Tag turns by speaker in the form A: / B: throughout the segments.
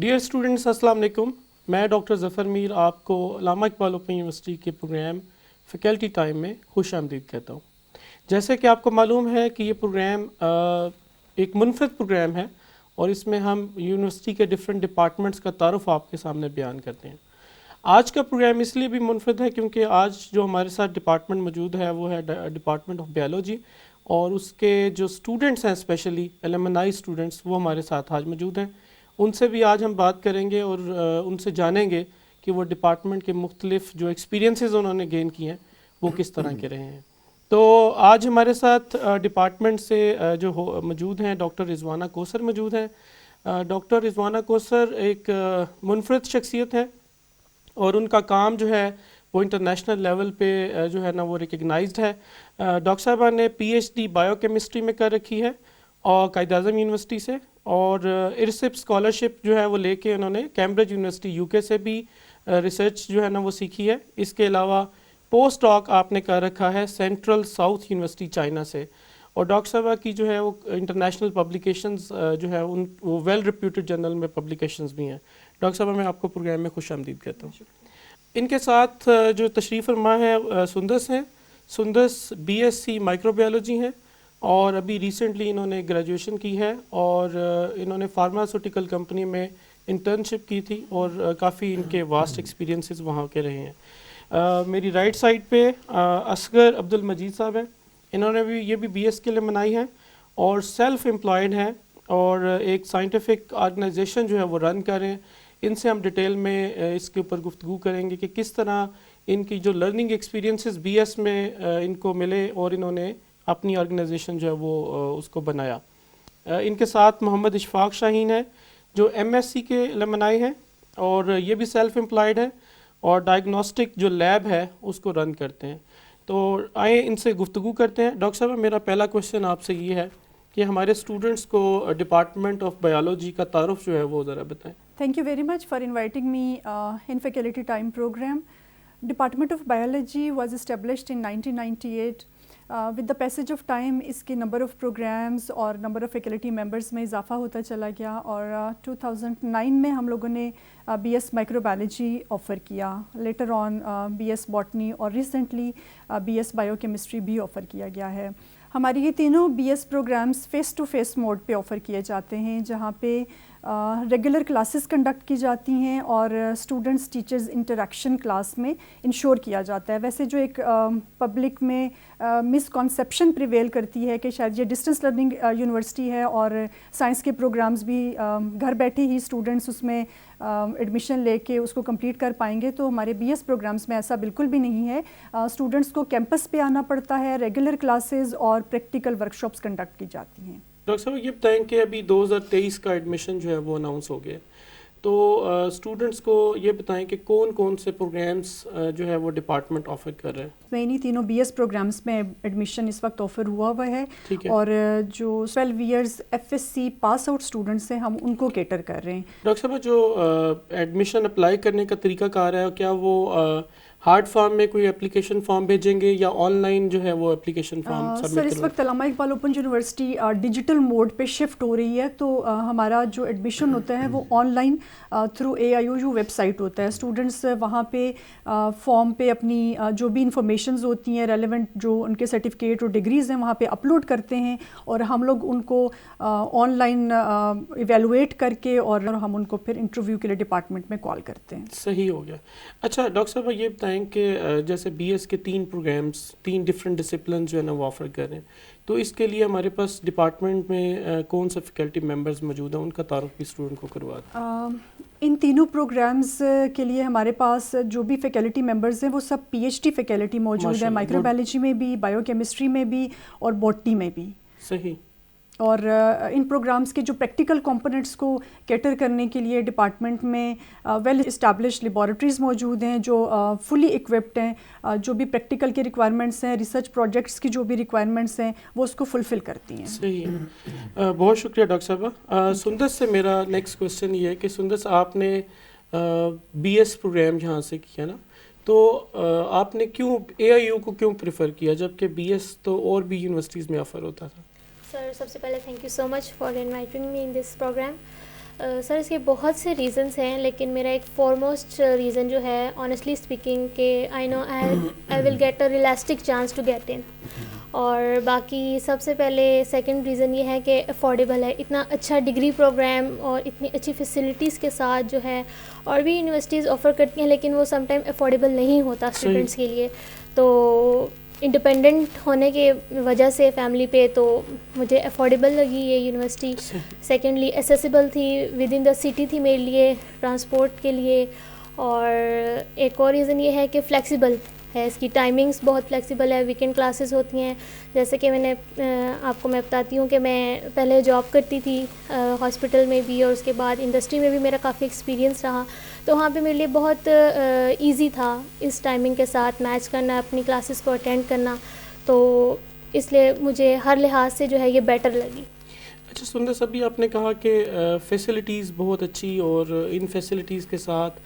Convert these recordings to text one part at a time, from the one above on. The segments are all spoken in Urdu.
A: ڈیئر اسٹوڈنٹس السلام علیکم. میں ڈاکٹر ظفر میر آپ کو علامہ اقبال اوپن یونیورسٹی کے پروگرام فیکلٹی ٹائم میں خوش آمدید کہتا ہوں. جیسے کہ آپ کو معلوم ہے کہ یہ پروگرام ایک منفرد پروگرام ہے اور اس میں ہم یونیورسٹی کے ڈفرینٹ ڈپارٹمنٹس کا تعارف آپ کے سامنے بیان کرتے ہیں. آج کا پروگرام اس لیے بھی منفرد ہے کیونکہ آج جو ہمارے ساتھ ڈپارٹمنٹ موجود ہے وہ ہے ڈپارٹمنٹ آف بایولوجی، اور اس کے جو اسٹوڈنٹس ہیں اسپیشلی ایلمنائی اسٹوڈنٹس وہ ہمارے ساتھ آج موجود ہیں. ان سے بھی آج ہم بات کریں گے اور ان سے جانیں گے کہ وہ ڈپارٹمنٹ کے مختلف جو ایکسپیرینسز انہوں نے گین کیے ہیں وہ کس طرح کے رہے ہیں. تو آج ہمارے ساتھ ڈپارٹمنٹ سے جو موجود ہیں ڈاکٹر رضوانہ کوثر موجود ہیں. ڈاکٹر رضوانہ کوثر ایک منفرد شخصیت ہے اور ان کا کام جو ہے وہ انٹرنیشنل لیول پہ جو ہے نا وہ ریکگنائزڈ ہے. ڈاکٹر صاحبہ نے P H D biochemistry میں کر رکھی ہے اور قائد اعظم یونیورسٹی سے، اور ارسپ اسکالرشپ جو ہے وہ لے کے انہوں نے کیمبرج یونیورسٹی یو کے سے بھی ریسرچ جو ہے نا وہ سیکھی ہے. اس کے علاوہ پوسٹ ڈاک آپ نے کر رکھا ہے سینٹرل ساؤتھ یونیورسٹی چائنا سے، اور ڈاکٹر صاحبہ کی جو ہے وہ انٹرنیشنل پبلیکیشنز جو ہے وہ ویل ریپیوٹڈ جرنل میں پبلیکیشنز بھی ہیں. ڈاکٹر صاحبہ میں آپ کو پروگرام میں خوش آمدید کہتا ہوں. ان کے ساتھ جو تشریف فرما ہے سندس ہیں. Sundus B S C microbiology ہیں اور ابھی ریسنٹلی انہوں نے گریجویشن کی ہے اور انہوں نے فارماسیوٹیکل کمپنی میں انٹرنشپ کی تھی اور کافی ان کے واسٹ ایکسپیرینسز وہاں کے رہے ہیں. میری رائٹ سائڈ پہ اصغر عبد المجید صاحب ہیں. انہوں نے بھی یہ بھی بی ایس کے لیے منائی ہے اور سیلف امپلائڈ ہیں اور ایک سائنٹیفک آرگنائزیشن جو ہے وہ رن کر رہے ہیں. ان سے ہم ڈیٹیل میں اس کے اوپر گفتگو کریں گے کہ کس طرح ان کی جو لرننگ ایکسپیرینسز بی ایس میں ان کو ملے اور انہوں نے اپنی آرگنائزیشن جو ہے وہ اس کو بنایا. ان کے ساتھ محمد اشفاق شاہین ہے جو ایم ایس سی کے المنائی ہیں اور یہ بھی سیلف امپلائڈ ہے اور ڈائگنوسٹک جو لیب ہے اس کو رن کرتے ہیں. تو آئیں ان سے گفتگو کرتے ہیں. ڈاکٹر صاحب میرا پہلا کوشچن آپ سے یہ ہے کہ ہمارے اسٹوڈنٹس کو ڈپارٹمنٹ آف بایولوجی کا تعارف جو ہے وہ ذرا بتائیں.
B: Thank you very much for inviting me in Faculty Time program. Department of Biology was established in 1998. With the passage of time اس کے نمبر آف پروگرامز اور نمبر آف فیکلٹی ممبرس میں اضافہ ہوتا چلا گیا اور 2009 میں ہم لوگوں نے B S microbiology offer کیا، later on B S botany اور recently B S biochemistry بھی آفر کیا گیا ہے. ہماری یہ تینوں B S programs face to face mode پہ آفر کیے جاتے ہیں جہاں پہ ریگولر کلاسز کنڈکٹ کی جاتی ہیں اور اسٹوڈنٹس ٹیچرز انٹریکشن کلاس میں انشور کیا جاتا ہے. ویسے جو ایک پبلک میں مس کانسیپشن پریویل کرتی ہے کہ شاید یہ ڈسٹینس لرننگ یونیورسٹی ہے اور سائنس کے پروگرامز بھی گھر بیٹھے ہی اسٹوڈنٹس اس میں ایڈمیشن لے کے اس کو کمپلیٹ کر پائیں گے، تو ہمارے بی ایس پروگرامز میں ایسا بالکل بھی نہیں ہے. اسٹوڈنٹس کو کیمپس پہ آنا پڑتا ہے، ریگولر کلاسز اور پریکٹیکل ورکشاپس کنڈکٹ کی جاتی ہیں.
A: ڈاکٹر صاحب یہ بتائیں کہ ابھی 2023 کا ایڈمیشن جو ہے وہ اناؤنس ہو گیا، تو اسٹوڈنٹس کو یہ بتائیں کہ کون کون سے پروگرامس جو ہے وہ ڈپارٹمنٹ آفر کر رہے ہیں.
B: میں انہیں تینوں بی ایس پروگرامس میں ایڈمیشن اس وقت آفر ہوا ہے اور جو 12 years F S C pass out students ہیں ہم ان کو کیٹر کر رہے ہیں.
A: ڈاکٹر صاحب جو ایڈمیشن اپلائی کرنے کا طریقہ کار ہے، کیا وہ ہارڈ فارم میں کوئی اپلیکیشن فارم بھیجیں گے یا آن لائن جو ہے وہ اپلیکیشن فارم سبمٹ
B: سر اس وقت Allama Iqbal open university digital mode پہ شفٹ ہو رہی ہے، تو ہمارا جو ایڈمیشن ہوتا ہے وہ online through AIOU website ہوتا ہے. اسٹوڈنٹس وہاں پہ فارم پہ اپنی جو بھی انفارمیشنز ہوتی ہیں ریلیونٹ جو ان کے سرٹیفکیٹ اور ڈگریز ہیں وہاں پہ اپلوڈ کرتے ہیں اور ہم لوگ ان کو آن لائن ایویلویٹ کر کے اور ہم ان کو پھر انٹرویو کے لیے ڈپارٹمنٹ میں کال کرتے ہیں.
A: صحیح ہو گیا. اچھا ڈاکٹر صاحب یہ بتائیں کہ جیسے بی ایس کے 3 پروگرامس 3 ڈفرینٹ ڈسپلن جو ہے نا وہ آفر کر رہے ہیں، تو اس کے لیے ہمارے پاس ڈپارٹمنٹ میں کون سے فیکلٹی ممبرز موجود ہیں، ان کا تعارف بھی اسٹوڈنٹ کو کروا دیں.
B: ان تینوں پروگرامز کے لیے ہمارے پاس جو بھی فیکلٹی ممبرز ہیں وہ سب پی ایچ ڈی فیکلٹی موجود ہیں، مائکرو بایولوجی میں بھی، بایو کیمسٹری میں بھی اور باٹنی میں بھی.
A: صحیح.
B: اور ان پروگرامز کے جو پریکٹیکل کمپوننٹس کو کیٹر کرنے کے لیے ڈپارٹمنٹ میں ویل اسٹیبلشڈ لیبارٹریز موجود ہیں جو فلی اکوپڈ ہیں، جو بھی پریکٹیکل کے ریکوائرمنٹس ہیں، ریسرچ پروجیکٹس کی جو بھی ریکوائرمنٹس ہیں وہ اس کو فلفل کرتی ہیں.
A: صحیح. بہت شکریہ ڈاکٹر صاحبہ. سندس سے میرا نیکسٹ کویشچن یہ ہے کہ سندس آپ نے بی ایس پروگرام یہاں سے کیا نا، تو آپ نے کیوں AIU کو کیوں پریفر کیا جبکہ بی ایس تو اور بھی یونیورسٹیز میں آفر ہوتا تھا؟
C: سر سب سے پہلے thank you so much for inviting me in this program. Sir اس کے بہت سے ریزنس ہیں، لیکن میرا ایک فارموسٹ ریزن جو ہے آنیسٹلی اسپیکنگ کہ I know I will get a realistic chance to get in. اور باقی سب سے پہلے سیکنڈ ریزن یہ ہے کہ افورڈیبل ہے. اتنا اچھا ڈگری پروگرام اور اتنی اچھی فیسلٹیز کے ساتھ جو ہے اور بھی یونیورسٹیز آفر کرتی ہیں، لیکن وہ سم ٹائم افورڈیبل نہیں ہوتا اسٹوڈنٹس کے لیے. تو انڈیپینڈنٹ ہونے کے وجہ سے فیملی پہ تو مجھے افورڈیبل لگی یہ یونیورسٹی. سیکنڈلی ایسیسیبل تھی، ود ان دا سٹی تھی میرے لیے ٹرانسپورٹ کے لیے. اور ایک اور ریزن یہ ہے کہ فلیکسیبل ہے، اس کی ٹائمنگس بہت فلیکسیبل ہے. ویکینڈ کلاسز ہوتی ہیں، جیسے کہ میں بتاتی ہوں کہ میں پہلے جاب کرتی تھی ہاسپٹل میں بھی، اور اس کے بعد انڈسٹری میں بھی میرا کافی ایکسپیرینس رہا. تو وہاں پہ میرے لیے بہت ایزی تھا اس ٹائمنگ کے ساتھ میچ کرنا، اپنی کلاسز کو اٹینڈ کرنا. تو اس لیے مجھے ہر لحاظ سے جو ہے یہ بیٹر لگی.
A: اچھا سندس، ابھی آپ نے کہا کہ فیسلٹیز بہت اچھی، اور ان فیسلٹیز کے ساتھ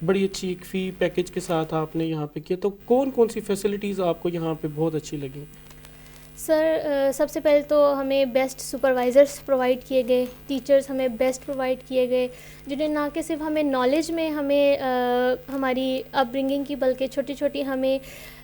A: بڑی اچھی ایک فی پیکیج کے ساتھ آپ نے یہاں پہ کیا. تو کون کون سی فیسلٹیز آپ کو یہاں پہ بہت اچھی لگیں؟
C: سر سب سے پہلے تو ہمیں بیسٹ سپروائزرس پرووائڈ کیے گئے، ٹیچرس ہمیں بیسٹ پرووائڈ کیے گئے، جنہیں نہ کہ صرف ہمیں نالج میں ہمیں ہماری اپ برنگنگ کی، بلکہ چھوٹی چھوٹی ہمیں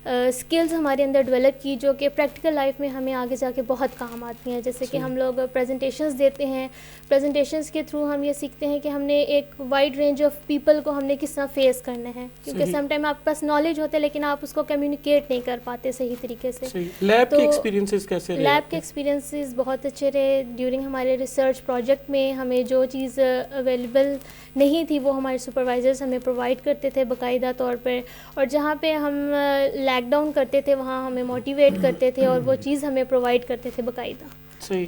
C: اسکلز ہمارے اندر ڈیولپ کی، جو کہ پریکٹیکل لائف میں ہمیں آگے جا کے بہت کام آتی ہیں. جیسے کہ ہم لوگ پریزنٹیشنز دیتے ہیں، پریزنٹیشنز کے تھرو ہم یہ سیکھتے ہیں کہ ہم نے ایک وائڈ رینج آف پیپل کو ہم نے کس طرح فیس کرنا ہے، کیونکہ سم ٹائم آپ کے پاس نالج ہوتا ہے لیکن آپ اس کو کمیونیکیٹ نہیں کر پاتے صحیح طریقے سے.
A: لیب کے ایکسپیرینسز کیسے رہے؟
C: لیب کے ایکسپیرینسز بہت اچھے رہے. ڈیورنگ ہمارے ریسرچ پروجیکٹ میں ہمیں جو چیز اویلیبل نہیں تھی وہ ہمارے سپروائزرز ہمیں پرووائڈ کرتے تھے باقاعدہ طور پر. اور جہاں پہ ہم لیگ ڈاؤن کرتے تھے وہاں ہمیں موٹیویٹ کرتے تھے اور وہ چیز ہمیں پرووائڈ کرتے تھے باقاعدہ.
A: صحیح،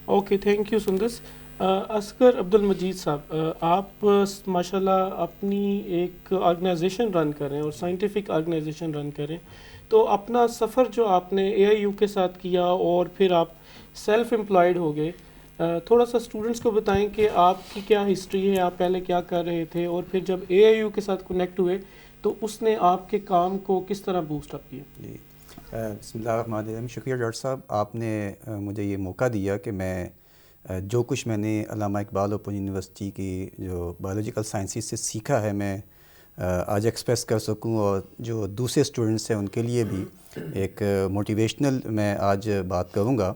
A: اوکے، تھینک یو سندس. اصغر عبد المجید صاحب، آپ ماشاء اللہ اپنی ایک آرگنائزیشن رن کر رہے ہیں اور سائنٹیفک آرگنائزیشن رن کر رہے ہیں. تو اپنا سفر جو آپ نے اے آئی یو کے ساتھ کیا اور پھر آپ سیلف امپلائڈ ہو گئے، تھوڑا سا اسٹوڈنٹس کو بتائیں کہ آپ کی کیا ہسٹری ہے، آپ پہلے کیا کر رہے تھے، اور پھر جب اے آئی یو کے ساتھ کنیکٹ ہوئے تو اس نے آپ کے کام کو کس طرح بوسٹ اپ کیا؟
D: جی، بسم اللہ الرحمن الرحیم. شکریہ ڈاکٹر صاحب، آپ نے مجھے یہ موقع دیا کہ میں جو کچھ میں نے علامہ اقبال اوپن یونیورسٹی کی جو بایولوجیکل سائنسز سے سیکھا ہے میں آج ایکسپریس کر سکوں، اور جو دوسرے اسٹوڈنٹس ہیں ان کے لیے بھی ایک موٹیویشنل میں آج بات کروں گا.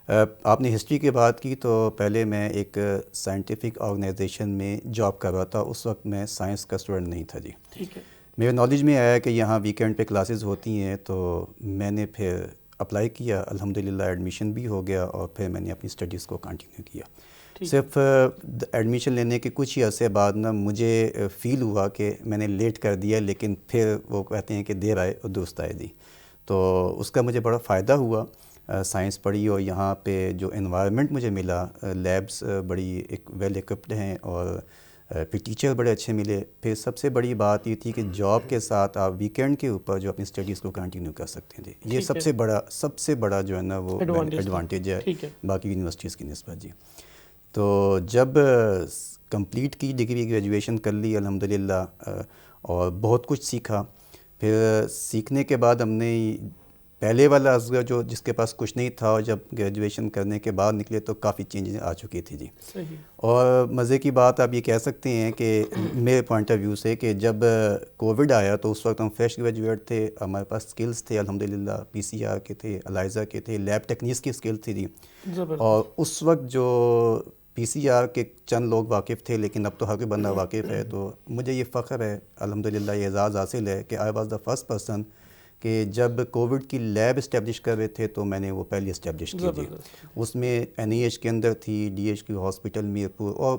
D: آپ نے ہسٹری کی بات کی، تو پہلے میں ایک سائنٹیفک آرگنائزیشن میں جاب کر رہا تھا. اس وقت میں سائنس کا اسٹوڈنٹ نہیں تھا. جی
A: ٹھیک ہے.
D: میرے نالج میں آیا کہ یہاں ویکینڈ پہ کلاسز ہوتی ہیں، تو میں نے پھر اپلائی کیا. الحمدللہ ایڈمیشن بھی ہو گیا، اور پھر میں نے اپنی اسٹڈیز کو کنٹینیو کیا. صرف ایڈمیشن لینے کے کچھ ہی عرصے بعد نا مجھے فیل ہوا کہ میں نے لیٹ کر دیا، لیکن پھر وہ کہتے ہیں کہ دیر آئے اور درست آئے. جی، تو اس کا مجھے بڑا فائدہ ہوا. سائنس پڑھی، اور یہاں پہ جو انوائرمنٹ مجھے ملا، لیبس بڑی ایک ویل ایکوپڈ ہیں، اور پھر ٹیچر بڑے اچھے ملے. پھر سب سے بڑی بات یہ تھی کہ جاب کے ساتھ آپ ویکینڈ کے اوپر جو اپنی اسٹڈیز کو کنٹینیو کر سکتے ہیں. جی، یہ سب سے بڑا جو ہے نا وہ ایڈوانٹیج ہے باقی یونیورسٹیز کی نسبت. جی، تو جب کمپلیٹ کی ڈگری، گریجویشن کر لی الحمدللہ، اور بہت کچھ سیکھا. پھر سیکھنے کے بعد ہم نے پہلے والا اصغر جو جس کے پاس کچھ نہیں تھا، اور جب گریجویشن کرنے کے بعد نکلے تو کافی چینجز آ چکی تھی. جی، اور مزے کی بات آپ یہ کہہ سکتے ہیں کہ میرے پوائنٹ آف ویو سے کہ جب کووڈ آیا تو اس وقت ہم فریش گریجویٹ تھے، ہمارے پاس سکلز تھے الحمدللہ، پی سی آر کے تھے، الائزہ کے تھے، لیب ٹیکنیکس کی سکل تھی. جی، اور اس وقت جو پی سی آر کے چند لوگ واقف تھے، لیکن اب تو ہر کوئی بندہ واقف ہے. تو مجھے یہ فخر ہے الحمدللہ، یہ اعزاز حاصل ہے کہ I was the first person کہ جب کووڈ کی لیب اسٹیبلش کر رہے تھے تو میں نے وہ پہلی اسٹیبلش کی. تھی اس میں این ای ایچ کے اندر تھی، ڈی ایچ کی ہاسپٹل میرپور، اور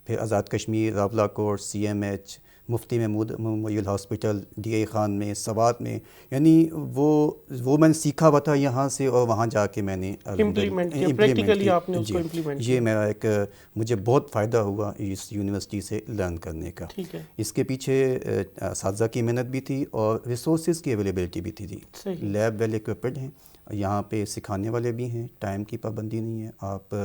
D: پھر Azad Kashmir, Rawalakot, C M H, Mufti Mahmood memorial hospital, D A Khan میں، سوات میں. یعنی وہ میں نے سیکھا ہوا تھا یہاں سے، اور وہاں جا کے میں نے
A: امپلیمنٹ کیا.
D: یہ میرا ایک مجھے بہت فائدہ ہوا اس یونیورسٹی سے لرن کرنے کا. اس کے پیچھے اساتذہ کی محنت بھی تھی اور ریسورسز کی اویلیبلٹی بھی تھی. جی، لیب ویل ایکوپڈ ہیں، یہاں پہ سکھانے والے بھی ہیں، ٹائم کی پابندی نہیں ہے، آپ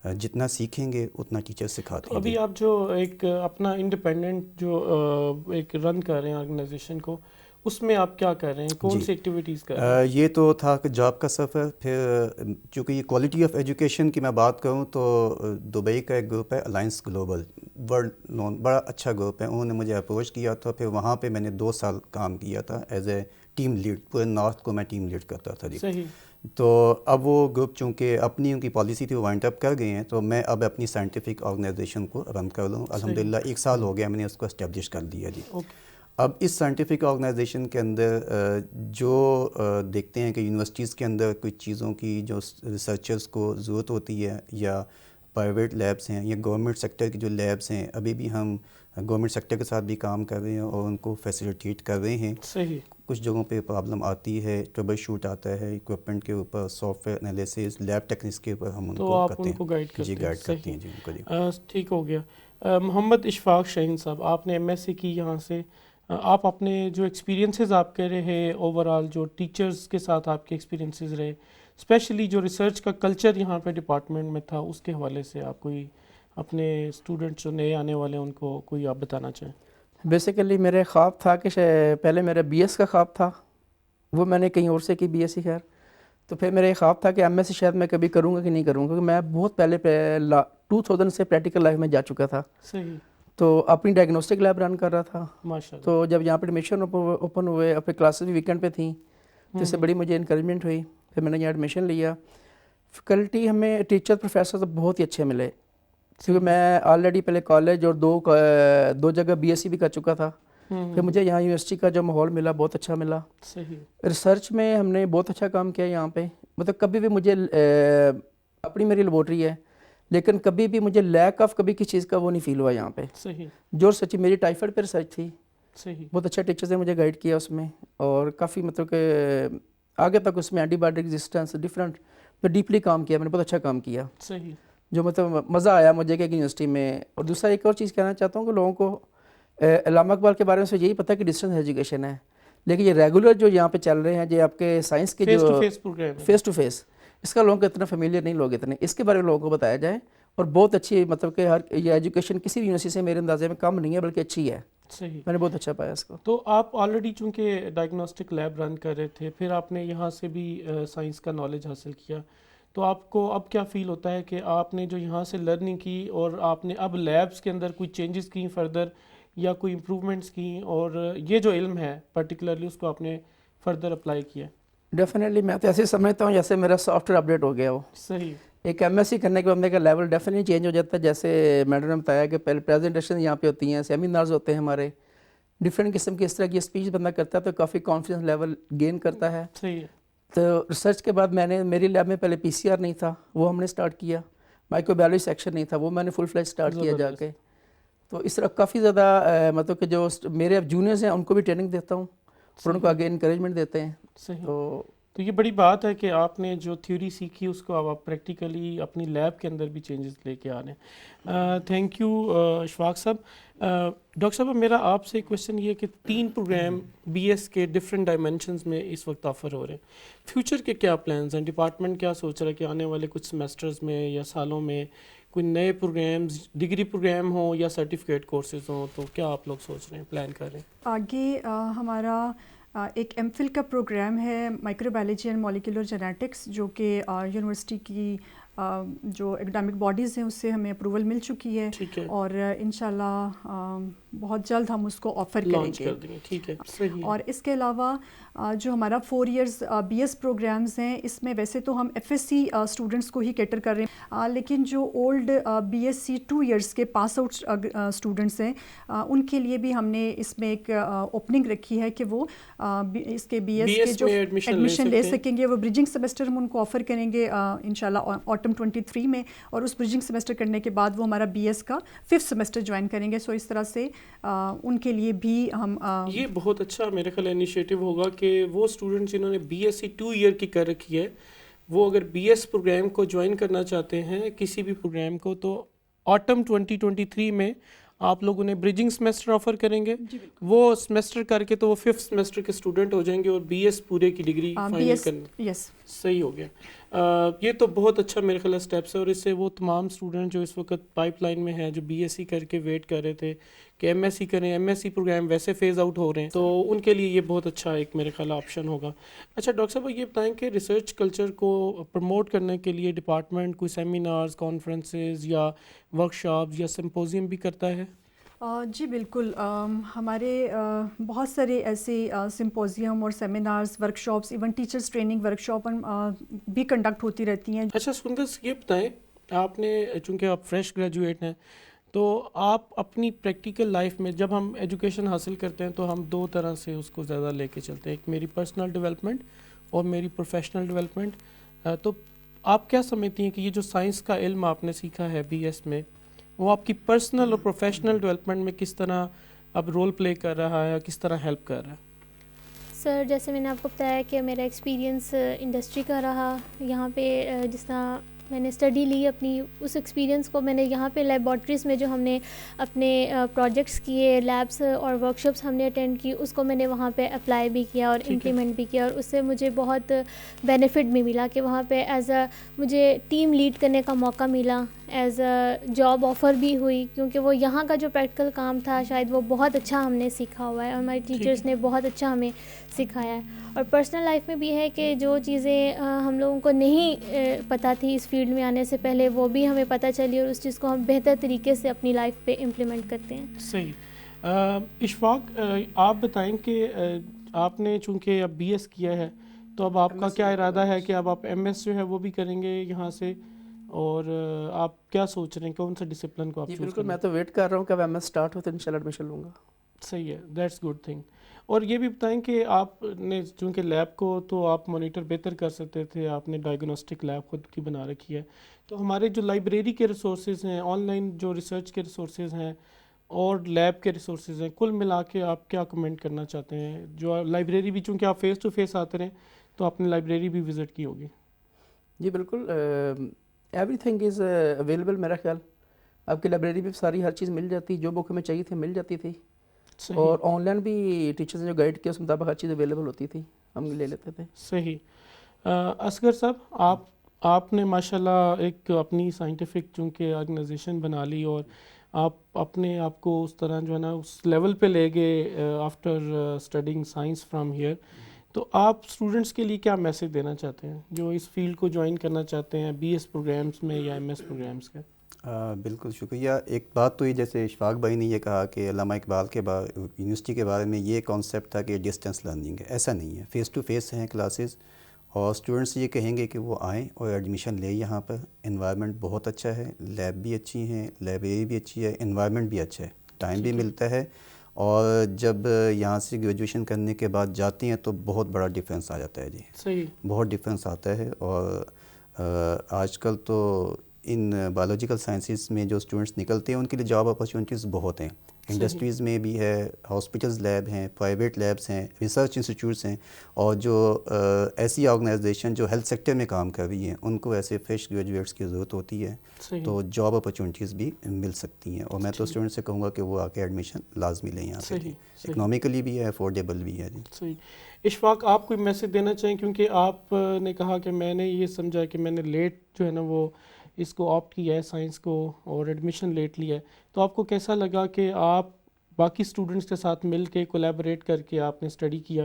D: جتنا سیکھیں گے اتنا ٹیچر سکھاتے ہیں.
A: ابھی آپ جو ایک اپنا انڈیپینڈنٹ جو ایک رن کر رہے ہیں آرگنائزیشن کو، اس میں آپ کیا کر رہے ہیں, کون سی ایکٹیویٹیز کر رہے ہیں؟
D: یہ تو تھا کہ جاب کا سفر. پھر چونکہ یہ کوالٹی آف ایجوکیشن کی میں بات کروں تو دبئی کا ایک گروپ ہے الائنس گلوبل, ورلڈ نون, بڑا اچھا گروپ ہے. انہوں نے مجھے اپروچ کیا تھا, پھر وہاں پہ میں نے 2 سال کام کیا تھا ایز اے ٹیم لیڈ. پورے نارتھ کو میں ٹیم لیڈ کرتا تھا.
A: صحیح.
D: تو اب وہ گروپ چونکہ اپنی ان کی پالیسی تھی وہ وائنڈ اپ کر گئے ہیں, تو میں اب اپنی سائنٹیفک آرگنائزیشن کو رن کر لوں. الحمدللہ 1 سال ہو گیا میں نے اس کو اسٹیبلش کر دیا جی. اب اس سائنٹیفک آرگنائزیشن کے اندر جو دیکھتے ہیں کہ یونیورسٹیز کے اندر کچھ چیزوں کی جو ریسرچرز کو ضرورت ہوتی ہے, یا پرائیویٹ لیبس ہیں یا گورنمنٹ سیکٹر کی جو لیبس ہیں, ابھی بھی ہم گورنمنٹ سیکٹر کے ساتھ بھی کام کر رہے ہیں اور ان کو فیسیلیٹیٹ کر رہے ہیں.
A: صحیح.
D: کچھ جگہوں پہ پرابلم آتی ہے, ٹربل شوٹ آتا ہے اکوپمنٹ کے اوپر, soft where analysis, lab techniques کے اوپر ہم ان کو کرتے ہیں.
A: تو آپ ان کو گائیڈ کرتے ہیں.
D: جی گائیڈ کرتے ہیں جی ان کو. جی
A: ٹھیک ہو گیا. محمد اشفاق شاہین صاحب, آپ نے MS کی یہاں سے, آپ اپنے جو ایکسپیرینسز آپ کہہ رہے ہیں اوور آل جو ٹیچرز کے ساتھ آپ کے ایکسپیرینسز رہے, اسپیشلی جو ریسرچ کا کلچر یہاں پہ ڈپارٹمنٹ میں تھا, اس کے حوالے سے آپ کوئی اپنے اسٹوڈنٹس جو نئے آنے والے ہیں ان کو کوئی آپ بتانا چاہیں؟
E: بیسیکلی میرے خواب تھا کہ پہلے میرا BS کا خواب تھا, وہ میں نے کہیں اور سے کی BSc خیر. تو پھر میرا یہ خواب تھا کہ MSc شاید میں کبھی کروں گا کہ نہیں کروں گا, کیونکہ میں بہت پہلے 2000 سے پریکٹیکل لائف میں جا چکا تھا.
A: صحیح.
E: تو اپنی ڈائگنوسٹک لیب رن کر رہا تھا.
A: ماشاءاللہ.
E: تو جب یہاں پہ ایڈمیشن اوپن ہوئے, اپنے کلاسز بھی ویکینڈ پہ تھیں, تو اس سے بڑی مجھے انکریجمنٹ ہوئی. پھر میں نے یہاں ایڈمیشن لیا. فیکلٹی ہمیں ٹیچر پروفیسر تو بہت ہی اچھے ملے, کیونکہ میں آلریڈی پہلے کالج اور 2 جگہ BSc بھی کر چکا تھا. پھر مجھے یہاں یونیورسٹی کا جو ماحول ملا بہت اچھا ملا.
A: صحیح.
E: ریسرچ میں ہم نے بہت اچھا کام کیا یہاں پہ. مطلب کبھی بھی مجھے اپنی میری لیبارٹری ہے, لیکن کبھی بھی مجھے لیک آف کبھی کسی چیز کا وہ نہیں فیل ہوا یہاں پہ.
A: صحیح.
E: جو سچی میری ٹائیفائڈ پہ ریسرچ تھی.
A: صحیح.
E: بہت اچھا ٹیچرز نے مجھے گائیڈ کیا اس میں, اور کافی مطلب کہ آگے تک اس میں اینٹی بایوٹک ریزسٹنس ڈفرینٹ میں ڈیپلی کام کیا, میں نے بہت اچھا کام کیا.
A: صحیح.
E: جو مطلب مزہ آیا مجھے کہ یونیورسٹی میں. اور دوسرا ایک اور چیز کہنا چاہتا ہوں کہ لوگوں کو علامہ اقبال کے بارے میں سے یہی پتہ ہے کہ ڈسٹینس ایجوکیشن ہے, لیکن یہ ریگولر جو یہاں پہ چل رہے ہیں, جو آپ کے سائنس کے جو فیس ٹو فیس, اس کا لوگوں کو اتنا فیملیئر نہیں لوگ اتنے, اس کے بارے میں لوگوں کو بتایا جائے. اور بہت اچھی مطلب کہ ہر یہ ایجوکیشن کسی بھی یونیورسٹی سے میرے اندازے میں کم نہیں ہے, بلکہ اچھی ہے.
A: صحیح.
E: میں نے بہت اچھا پایا اس کو.
A: تو آپ آلریڈی چونکہ ڈائگنوسٹک لیب رن کر رہے تھے, پھر آپ نے یہاں سے بھی سائنس کا نالج حاصل کیا, تو آپ کو اب کیا فیل ہوتا ہے کہ آپ نے جو یہاں سے لرننگ کی اور آپ نے اب لیبس کے اندر کوئی چینجز کی فردر یا کوئی امپرومنٹس کی, اور یہ جو علم ہے پرٹیکولرلی اس کو آپ نے فردر اپلائی کیا؟
E: ڈیفینیٹلی میں تو ایسے سمجھتا ہوں جیسے میرا سافٹ ویئر اپڈیٹ ہو گیا ہو.
A: صحیح.
E: ایک MSc کرنے کے بندے کا لیول ڈیفینیٹلی چینج ہو جاتا ہے. جیسے میڈم نے بتایا کہ پہلے پریزنٹیشن یہاں پہ ہوتی ہیں, سیمینارز ہوتے ہیں ہمارے, ڈفرینٹ قسم کی اس طرح کی اسپیچ بندہ کرتا ہے تو کافی کانفیڈنس لیول گین کرتا ہے.
A: صحیح.
E: تو ریسرچ کے بعد میری لیب میں پہلے PCR نہیں تھا, وہ ہم نے سٹارٹ کیا. مائکرو بایولوجی سیکشن نہیں تھا, وہ میں نے فل فلیج سٹارٹ کیا جا کے. تو اس طرح کافی زیادہ مطلب کہ جو میرے اب جونیئرز ہیں ان کو بھی ٹریننگ دیتا ہوں, اور ان کو آگے انکریجمنٹ دیتے ہیں.
A: صحیح. تو یہ بڑی بات ہے کہ آپ نے جو تھیوری سیکھی اس کو اب آپ پریکٹیکلی اپنی لیب کے اندر بھی چینجز لے کے آ رہے ہیں. تھینک یو اشفاق صاحب. ڈاکٹر صاحب میرا آپ سے کویشچن یہ ہے کہ 3 پروگرام BS کے ڈفرینٹ ڈائمینشنز میں اس وقت آفر ہو رہے ہیں, فیوچر کے کیا پلانز ہیں؟ ڈپارٹمنٹ کیا سوچ رہا ہے کہ آنے والے کچھ سیمسٹرز میں یا سالوں میں کوئی نئے پروگرامز, ڈگری پروگرام ہوں یا سرٹیفکیٹ کورسز ہوں, تو کیا آپ لوگ سوچ رہے ہیں, پلان کر رہے ہیں؟
B: آگے ہمارا ایک MPhil کا پروگرام ہے micro biology and molecular genetics, جو کہ یونیورسٹی کی جو اکیڈمک باڈیز ہیں اس سے ہمیں اپروول مل چکی ہے, اور انشاءاللہ بہت جلد ہم اس کو آفر کریں گے.
A: ٹھیک ہے. صحیح.
B: اور اس کے علاوہ جو ہمارا 4 ایئرز BS پروگرامز ہیں, اس میں ویسے تو ہم FSc اسٹوڈنٹس کو ہی کیٹر کر رہے ہیں, لیکن جو اولڈ BSc 2 ایئرس کے پاس آؤٹ اسٹوڈنٹس ہیں ان کے لیے بھی ہم نے اس میں ایک اوپننگ رکھی ہے کہ وہ اس کے BS کے جو ایڈمیشن لے سکیں گے. وہ بریجنگ سیمسٹر ہم ان کو آفر کریں گے انشاءاللہ آٹم 23 میں, اور اس بریجنگ سیمسٹر کرنے کے بعد وہ ہمارا BS کا 5th سیمسٹر جوائن کریں گے. سو اس طرح سے ان کے لیے بھی ہم
A: یہ بہت اچھا میرے خیال انیشیٹو ہوگا کہ وہ اسٹوڈنٹ جنہوں نے BSc 2 ایئر کی کر رکھی ہے, وہ اگر BS پروگرام کو جوائن کرنا چاہتے ہیں کسی بھی پروگرام کو, تو آٹم 2023 میں آپ لوگ انہیں بریجنگ سیمسٹر آفر کریں گے. وہ سیمسٹر کر کے تو وہ 5th سیمسٹر کے اسٹوڈنٹ ہو جائیں گے اور BS پورے کی ڈگری فائنل کرنا.
B: یس,
A: صحیح ہو گیا. یہ تو بہت اچھا میرے خیال اسٹیپس ہے, اور اس سے وہ تمام اسٹوڈنٹ جو اس وقت پائپ لائن میں ہیں جو BSc کر کے ویٹ کر رہے تھے کہ ایم ایس سی کریں. ایم ایس سی پروگرام ویسے فیز آؤٹ ہو رہے ہیں تو ان کے لیے یہ بہت اچھا ایک میرے خیال آپشن ہوگا. اچھا ڈاکٹر صاحب یہ بتائیں کہ ریسرچ کلچر کو پروموٹ کرنے کے لیے ڈپارٹمنٹ کوئی سیمینارز، کانفرنسز یا ورک شاپس یا سمپوزیم بھی کرتا ہے؟
B: جی بالکل، ہمارے بہت سارے ایسے سمپوزیم اور seminars, work shops, even teachers training work shop بھی کنڈکٹ ہوتی رہتی ہیں.
A: اچھا سندر یہ بتائیں، آپ نے چونکہ آپ فریش گریجویٹ ہیں تو آپ اپنی پریکٹیکل لائف میں جب ہم ایجوکیشن حاصل کرتے ہیں تو ہم دو طرح سے اس کو زیادہ لے کے چلتے ہیں، ایک میری پرسنل ڈیولپمنٹ اور میری پروفیشنل ڈیولپمنٹ. تو آپ کیا سمجھتی ہیں کہ یہ جو سائنس کا علم آپ نے سیکھا ہے بی ایس میں، وہ آپ کی پرسنل اور پروفیشنل ڈیولپمنٹ میں کس طرح اب رول پلے کر رہا ہے، کس طرح ہیلپ کر رہا ہے؟
C: سر جیسے میں نے آپ کو بتایا کہ میرا ایکسپیرینس انڈسٹری کا رہا. یہاں پہ جس طرح میں نے اسٹڈی لی اپنی، اس ایکسپیرینس کو میں نے یہاں پہ لیبارٹریز میں جو ہم نے اپنے پروجیکٹس کیے، لیبس اور ورکشاپس ہم نے اٹینڈ کی، اس کو میں نے وہاں پہ اپلائی بھی کیا اور امپلیمنٹ بھی کیا، اور اس سے مجھے بہت بینیفٹ بھی ملا کہ وہاں پہ ایز اے مجھے ٹیم لیڈ کرنے کا موقع ملا، ایز اے جاب آفر بھی ہوئی، کیونکہ وہ یہاں کا جو پریکٹیکل کام تھا شاید وہ بہت اچھا ہم نے سیکھا ہوا ہے اور ہمارے ٹیچرس نے بہت اچھا ہمیں سکھایا ہے. اور پرسنل لائف میں بھی ہے کہ جو چیزیں ہم لوگوں کو نہیں پتہ تھی اس فیلڈ میں آنے سے پہلے، وہ بھی ہمیں پتہ چلی اور اس چیز کو ہم بہتر طریقے سے اپنی لائف پہ امپلیمنٹ کرتے ہیں.
A: صحیح. اشفاق آپ بتائیں کہ آپ نے چونکہ اب بی ایس کیا ہے تو اب آپ کا کیا ارادہ ہے کہ اب آپ ایم ایس جو ہے وہ بھی کریں گے یہاں سے، اور آپ کیا سوچ رہے ہیں کون سے ڈسپلن کو آپ چوز کریں؟
E: بالکل، میں تو ویٹ کر رہا ہوں کہ اب ایم ایس اسٹارٹ ہو تو انشاءاللہ ایڈمیشن لوں گا.
A: صحیح ہے، دیٹس گڈ تھنگ. اور یہ بھی بتائیں کہ آپ نے چونکہ لیب کو تو آپ مانیٹر بہتر کر سکتے تھے، آپ نے ڈائگنوسٹک لیب خود کی بنا رکھی ہے، تو ہمارے جو لائبریری کے ریسورسز ہیں، آن لائن جو ریسرچ کے ریسورسز ہیں اور لیب کے ریسورسز ہیں، کل ملا کے آپ کیا کمنٹ کرنا چاہتے ہیں؟ جو لائبریری بھی چونکہ آپ فیس ٹو فیس آتے رہیں تو آپ نے لائبریری بھی وزٹ کی ہوگی.
E: جی بالکل، ایوری تھنگ از اویلیبل. میرا خیال آپ کی لائبریری میں ساری ہر چیز مل جاتی، جو بک ہمیں چاہیے تھی مل جاتی تھی. اور آن لائن بھی ٹیچرز نے جو گائیڈ کیا اس مطابق ہر چیز اویلیبل ہوتی تھی، ہم لے لیتے تھے.
A: صحیح. اصغر صاحب آپ نے ماشاءاللہ ایک اپنی سائنٹیفک چونکہ آرگنائزیشن بنا لی اور آپ اپنے آپ کو اس طرح جو ہے نا اس لیول پہ لے گئے after studying science from here. تو آپ اسٹوڈنٹس کے لیے کیا میسج دینا چاہتے ہیں جو اس فیلڈ کو جوائن کرنا چاہتے ہیں بی ایس پروگرامس میں یا ایم ایس پروگرامس کے؟
D: بالکل شکریہ. ایک بات تو یہ جیسے اشفاق بھائی نے یہ کہا کہ علامہ اقبال کے یونیورسٹی کے بارے میں یہ کانسیپٹ تھا کہ ڈسٹینس لرننگ ہے، ایسا نہیں ہے. فیس ٹو فیس ہیں کلاسز اور اسٹوڈنٹس یہ کہیں گے کہ وہ آئیں اور ایڈمیشن لیں. یہاں پر انوائرمنٹ بہت اچھا ہے، لیب بھی اچھی ہیں، لائبریری بھی اچھی ہے، انوائرمنٹ بھی اچھا ہے، ٹائم بھی ملتا ہے. اور جب یہاں سے گریجویشن کرنے کے بعد جاتی ہیں تو بہت بڑا ڈفرینس آ جاتا ہے. جی
A: صحیح،
D: بہت ڈفرینس آتا ہے. اور آج کل تو ان بایولوجیکل سائنسز میں جو اسٹوڈنٹس نکلتے ہیں ان کے لیے جاب اپرچونیٹیز بہت ہیں. انڈسٹریز میں بھی ہے، ہاسپٹلز لیب ہیں، پرائیویٹ لیبس ہیں، ریسرچ انسٹیٹیوٹس ہیں، اور جو ایسی آرگنائزیشن جو ہیلتھ سیکٹر میں کام کر رہی ہیں ان کو ایسے فریش گریجویٹس کی ضرورت ہوتی ہے. تو جاب اپرچونیٹیز بھی مل سکتی ہیں. اور میں تو اسٹوڈنٹ سے کہوں گا کہ وہ آ کے ایڈمیشن لازمی لیں یہاں سے. اکنامیکلی بھی ہے، افورڈیبل بھی ہے. جی
A: صحیح. اشفاق آپ کوئی میسج دینا چاہیں کیونکہ آپ نے کہا کہ میں نے یہ سمجھا کہ میں نے لیٹ جو ہے نا وہ اس کو آپٹ کیا ہے سائنس کو اور ایڈمیشن لیٹ لیا ہے، تو آپ کو کیسا لگا کہ آپ باقی اسٹوڈنٹس کے ساتھ مل کے کولیبریٹ کر کے آپ نے اسٹڈی کیا؟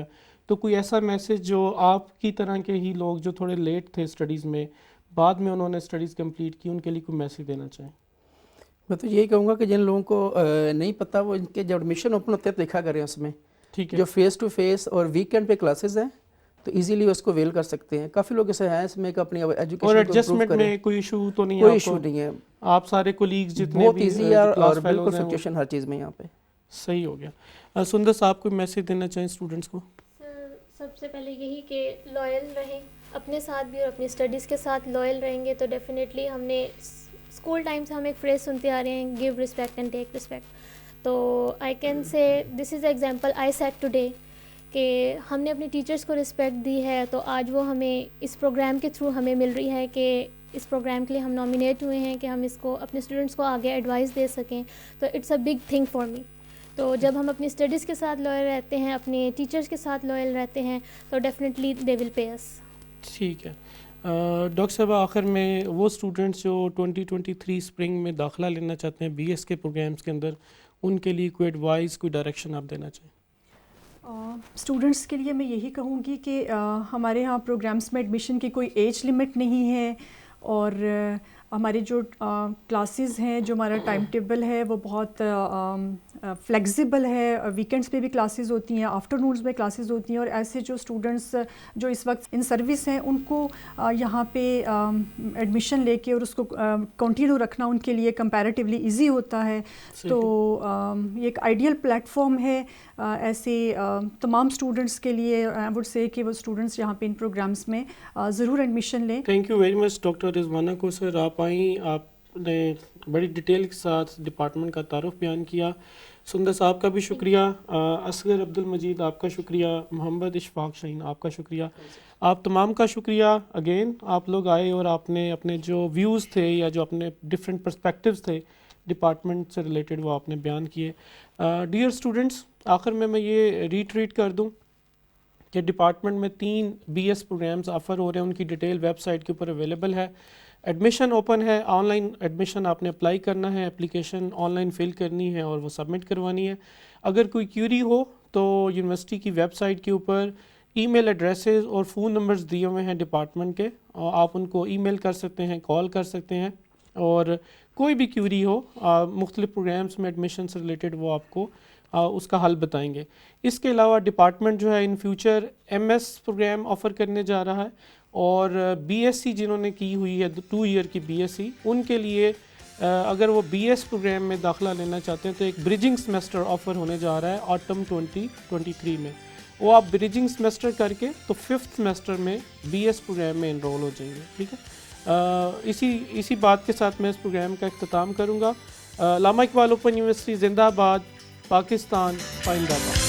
A: تو کوئی ایسا میسج جو آپ کی طرح کے ہی لوگ جو تھوڑے لیٹ تھے اسٹڈیز میں، بعد میں انہوں نے اسٹڈیز کمپلیٹ کی، ان کے لیے کوئی میسج دینا چاہیں؟
E: میں تو یہی کہوں گا کہ جن لوگوں کو نہیں پتہ وہ ان کے جب ایڈمیشن اوپن ہوتے ہیں دیکھا کریں اس میں
A: ٹھیک ہے،
E: جو فیس ٹو فیس اور ویکینڈ پہ کلاسز ہیں تو ایزیلی اس کو ویل کر سکتے ہیں. کافی لوگ ایسے ہیں اس میں کہ اپنی ایجوکیشن
A: اور
E: کو
A: ایڈجسٹمنٹ میں کوئی ایشو تو نہیں ہے؟
E: کوئی ایشو نہیں ہے،
A: آپ سارے کولیگز جتنے
E: بہت
A: بھی
E: ایزی ہے اور
A: کلاس
E: بالکل
A: فیلوز ہیں
E: فلکچویشن ہر چیز میں یہاں پہ.
A: صحیح ہو گیا. سندر صاحب کوئی میسج دینا چاہیں اسٹوڈنٹس کو؟
C: سب سے پہلے یہی کہ لائل رہیں اپنے ساتھ بھی اور اپنی اسٹڈیز کے ساتھ لائل رہیں گے تو ڈیفینیٹلی ہم نے اسکول ٹائم سے ہم ایک فریز سنتے آ رہے ہیں، give respect and take respect. تو I can say this is example I set today کہ ہم نے اپنے ٹیچرس کو رسپیکٹ دی ہے تو آج وہ ہمیں اس پروگرام کے تھرو ہمیں مل رہی ہے کہ اس پروگرام کے لیے ہم نامینیٹ ہوئے ہیں کہ ہم اس کو اپنے اسٹوڈنٹس کو آگے ایڈوائس دے سکیں. تو it's a big thing for me. تو جب ہم اپنی اسٹڈیز کے ساتھ لائل رہتے ہیں، اپنے ٹیچرس کے ساتھ لائل رہتے ہیں تو ڈیفینیٹلی دے ول پے اس.
A: ٹھیک ہے. ڈاکٹر صاحب آخر میں وہ اسٹوڈنٹس جو 2023 اسپرنگ میں داخلہ لینا چاہتے ہیں بی ایس کے پروگرامس کے اندر، ان کے لیے کوئی ایڈوائز کوئی ڈائریکشن آپ دینا چاہیں؟
B: اسٹوڈنٹس کے لیے میں یہی کہوں گی کہ ہمارے یہاں پروگرامس میں ایڈمیشن کی کوئی ایج لمٹ نہیں ہے، اور ہماری جو کلاسز ہیں، جو ہمارا ٹائم ٹیبل ہے وہ بہت فلیکسیبل ہے. ویکینڈس پہ بھی کلاسز ہوتی ہیں، آفٹرنونز میں کلاسز ہوتی ہیں، اور ایسے جو اسٹوڈنٹس جو اس وقت ان سروس ہیں ان کو یہاں پہ ایڈمیشن لے کے اور اس کو کنٹینیو رکھنا ان کے لیے کمپیریٹیولی ایزی ہوتا ہے. تو یہ ایک آئیڈیل پلیٹ فارم ہے ایسے تمام اسٹوڈنٹس کے لیے. آئی ووڈ سے کہ وہ اسٹوڈنٹس یہاں پہ ان پروگرامس میں ضرور ایڈمیشن لیں.
A: Thank you very much doctor Rizwana کو سر. آپ آئیں، آپ نے بڑی ڈیٹیل کے ساتھ ڈپارٹمنٹ کا تعارف بیان کیا. سندر صاحب کا بھی شکریہ، اصغر عبد المجید آپ کا شکریہ، محمد اشفاق شاہین آپ کا شکریہ، آپ تمام کا شکریہ. اگین آپ لوگ آئے اور آپ نے اپنے جو ویوز تھے یا جو اپنے ڈفرینٹ پرسپیکٹیوز تھے ڈپارٹمنٹ سے ریلیٹڈ وہ آپ نے بیان کیے. ڈیئر اسٹوڈنٹس، آخر میں یہ ریٹریٹ کر دوں کہ ڈپارٹمنٹ میں 3 BS پروگرامز آفر ہو رہے ہیں، ان کی ڈیٹیل ویب سائٹ کے اوپر اویلیبل ہے. ایڈمیشن اوپن ہے، آن لائن ایڈمیشن آپ نے اپلائی کرنا ہے، اپلیکیشن آن لائن فل کرنی ہے اور وہ سبمٹ کروانی ہے. اگر کوئی کیوری ہو تو یونیورسٹی کی ویب سائٹ کے اوپر ای میل ایڈریسز اور فون نمبرز دیے ہوئے ہیں ڈپارٹمنٹ کے، آپ ان کو ای میل کر سکتے ہیں، کال کر سکتے ہیں، اور کوئی بھی کیوری ہو مختلف پروگرامز میں ایڈمیشن سے ریلیٹڈ وہ آپ کو اس کا حل بتائیں گے. اس کے علاوہ ڈپارٹمنٹ جو ہے in future MS program offer کرنے جا رہا ہے، اور BSc جنہوں نے کی ہوئی ہے 2 ایئر کی BSc ان کے لیے اگر وہ BS پروگرام میں داخلہ لینا چاہتے ہیں تو ایک بریجنگ سمیسٹر آفر ہونے جا رہا ہے آٹم 2023 میں. وہ آپ بریجنگ سمیسٹر کر کے تو 5th سمیسٹر میں BS پروگرام میں انرول ہو جائیں گے. ٹھیک ہے، اسی بات کے ساتھ میں اس پروگرام کا اختتام کروں گا. علامہ اقبال اوپن یونیورسٹی زندہ باد، پاکستان پائندہ باد.